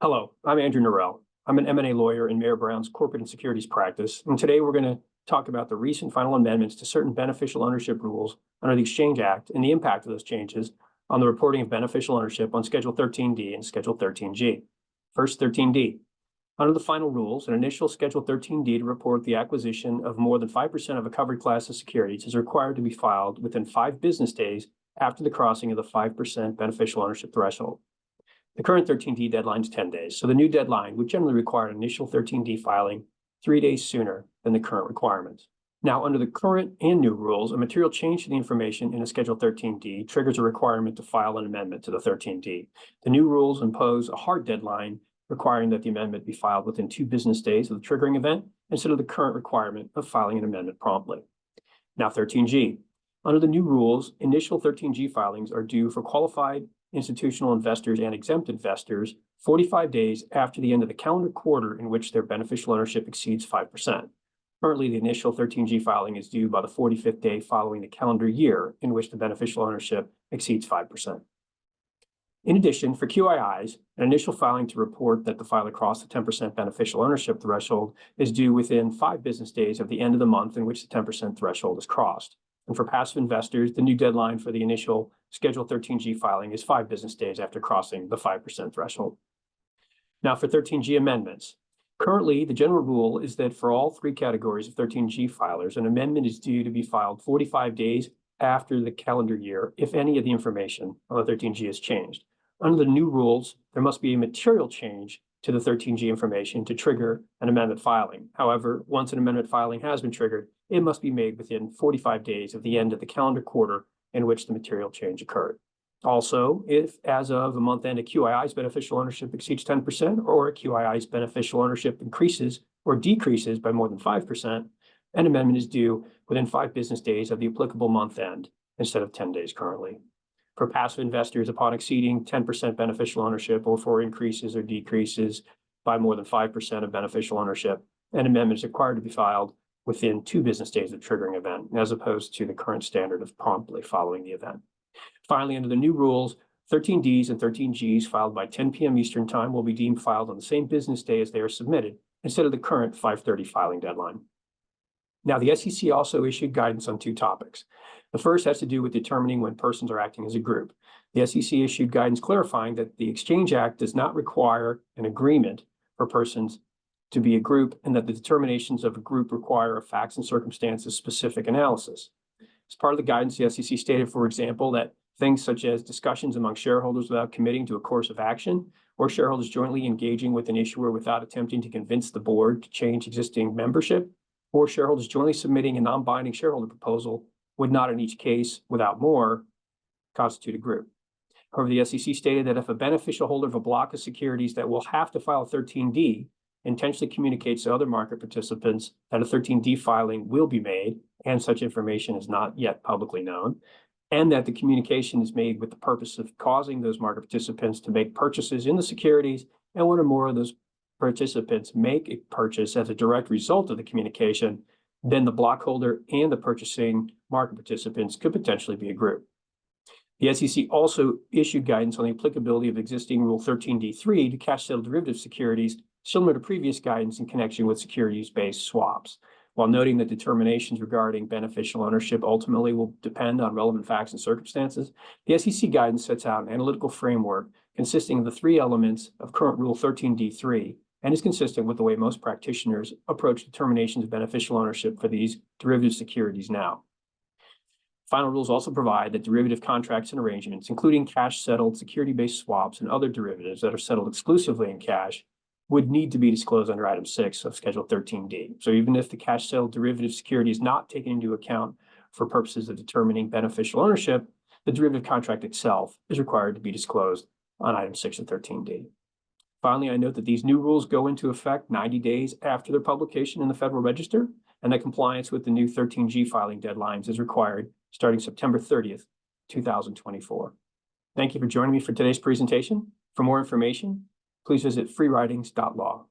Hello, I'm Andrew Noreuil. I'm an M&A lawyer in Mayor Brown's corporate and securities practice, and today we're going to talk about the recent final amendments to certain beneficial ownership rules under the Exchange Act and the impact of those changes on the reporting of beneficial ownership on Schedule 13D and Schedule 13G. First, 13D. Under the final rules, an initial Schedule 13D to report the acquisition of more than 5% of a covered class of securities is required to be filed within 5 business days after the crossing of the 5% beneficial ownership threshold. The current 13D deadline is 10 days, so the new deadline would generally require an initial 13D filing 3 days sooner than the current requirements. Now, under the current and new rules, a material change to the information in a Schedule 13D triggers a requirement to file an amendment to the 13D. The new rules impose a hard deadline requiring that the amendment be filed within 2 business days of the triggering event instead of the current requirement of filing an amendment promptly. Now, 13G. Under the new rules, initial 13G filings are due for qualified institutional investors and exempt investors 45 days after the end of the calendar quarter in which their beneficial ownership exceeds 5%. Currently, the initial 13G filing is due by the 45th day following the calendar year in which the beneficial ownership exceeds 5%. In addition, for QIIs, an initial filing to report that the filer crossed the 10% beneficial ownership threshold is due within 5 business days of the end of the month in which the 10% threshold is crossed. And for passive investors, the new deadline for the initial Schedule 13G filing is 5 business days after crossing the 5% threshold. Now for 13G amendments. Currently, the general rule is that for all 3 categories of 13G filers, an amendment is due to be filed 45 days after the calendar year if any of the information on the 13G has changed. Under the new rules, there must be a material change to the 13G information to trigger an amendment filing. However, once an amendment filing has been triggered, it must be made within 45 days of the end of the calendar quarter in which the material change occurred. Also, if as of a month end a QII's beneficial ownership exceeds 10% or a QII's beneficial ownership increases or decreases by more than 5%, an amendment is due within 5 business days of the applicable month end instead of 10 days currently. For passive investors, upon exceeding 10% beneficial ownership or for increases or decreases by more than 5% of beneficial ownership, an amendment is required to be filed within 2 business days of the triggering event, as opposed to the current standard of promptly following the event. Finally, under the new rules, 13Ds and 13Gs filed by 10 p.m. Eastern Time will be deemed filed on the same business day as they are submitted, instead of the current 5:30 filing deadline. Now, the SEC also issued guidance on 2 topics. The first has to do with determining when persons are acting as a group. The SEC issued guidance clarifying that the Exchange Act does not require an agreement for persons to be a group, and that the determinations of a group require a facts and circumstances specific analysis. As part of the guidance, the SEC stated, for example, that things such as discussions among shareholders without committing to a course of action, or shareholders jointly engaging with an issuer without attempting to convince the board to change existing membership, or shareholders jointly submitting a non-binding shareholder proposal would not in each case, without more, constitute a group. However, the SEC stated that if a beneficial holder of a block of securities that will have to file a 13D intentionally communicates to other market participants that a 13D filing will be made, and such information is not yet publicly known, and that the communication is made with the purpose of causing those market participants to make purchases in the securities, and one or more of those participants make a purchase as a direct result of the communication, then the block holder and the purchasing market participants could potentially be a group. The SEC also issued guidance on the applicability of existing Rule 13D3 to cash-settled derivative securities, similar to previous guidance in connection with securities-based swaps. While noting that determinations regarding beneficial ownership ultimately will depend on relevant facts and circumstances, the SEC guidance sets out an analytical framework consisting of the 3 elements of current Rule 13D3 and is consistent with the way most practitioners approach determinations of beneficial ownership for these derivative securities now. Final rules also provide that derivative contracts and arrangements, including cash-settled security-based swaps and other derivatives that are settled exclusively in cash, would need to be disclosed under Item 6 of Schedule 13D. So even if the cash-settled derivative security is not taken into account for purposes of determining beneficial ownership, the derivative contract itself is required to be disclosed on Item 6 of 13D. Finally, I note that these new rules go into effect 90 days after their publication in the Federal Register, and that compliance with the new 13G filing deadlines is required starting September 30th, 2024. Thank you for joining me for today's presentation. For more information, please visit freewritings.law.